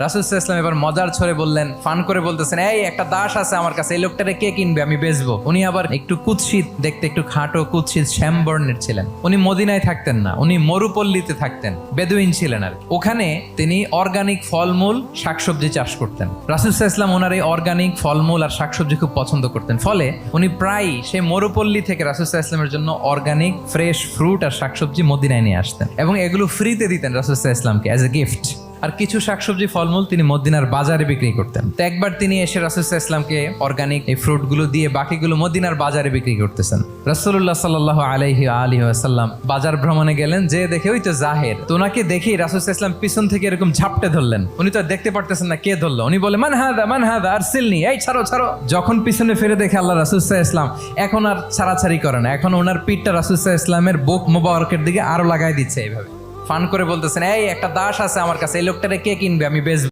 রাসূল সাল্লাল্লাহু আলাইহি ওয়াসাল্লাম এবার মজার ছলে বললেন, ফান করে বলতেছেন, এই একটা দাস আছে আমার কাছে, এই লোকটারে কে কিনবে, আমি বেচবো। উনি আবার একটু কুৎসিত দেখতে, একটু খাটো কুৎসিত শ্যামবর্ণের ছিলেন। উনি মদিনায় থাকতেন না, উনি মরুপল্লীতে থাকতেন, বেদুইন ছিলেন আর ওখানে তিনি অর্গানিক ফলমূল শাকসবজি চাষ করতেন। রাসূল সাল্লাল্লাহু আলাইহি ওয়াসাল্লাম ওনার এই অর্গানিক ফলমূল আর শাকসবজি খুব পছন্দ করতেন, ফলে উনি প্রায় সেই মরুপল্লী থেকে রাসূল সাল্লাল্লাহু আলাইহি ওয়াসাল্লামের জন্য অর্গানিক ফ্রেশ ফ্রুট আর শাকসবজি মদিনায় নিয়ে আসতেন এবং এগুলো ফ্রিতে দিতেন রাসূল সাল্লাল্লাহু আলাইহি ওয়াসাল্লামকে অ্যাজ এ গিফট। আর কিছু শাকসবজি ফলমূল তিনি মদিনার বাজারে বিক্রি করতেন। তো একবার তিনি এসে রাসূল সাল্লাল্লাহু আলাইহি ওয়াসাল্লামকে অর্গানিক এই ফ্রুটগুলো দিয়ে বাকিগুলো মদিনার বাজারে বিক্রি করতেছেন। রাসূলুল্লাহ সাল্লাল্লাহু আলাইহি ওয়াসাল্লাম বাজার ভ্রমণে গেলেন, যে দেখে ওই তো জাহের, তো ওনাকে দেখেই রাসূল সাল্লাল্লাহু আলাইহি ওয়াসাল্লাম পিছন থেকে এরকম ঝাপটে ধরলেন। উনি তো আর দেখতে পারতেছেন না কে ধরলো, উনি বলে মান হাদা আরসিলনি, এই ছাড়ো ছাড়ো। যখন পিছনে ফিরে দেখে আল্লাহ রাসূল সাল্লাল্লাহু আলাইহি ওয়াসাল্লাম এখন আর ছাড়াছাড়ি করে না, এখন ওনার পিঠটা রাসূল সাল্লাল্লাহু আলাইহি ওয়াসাল্লামের বুক মোবারকের দিকে আরো লাগাই দিচ্ছে। এইভাবে ফান করে বলতেছেন, এই একটা দাস আছে আমার কাছে, এই লোকটারে কে কিনবে, আমি বেচবো।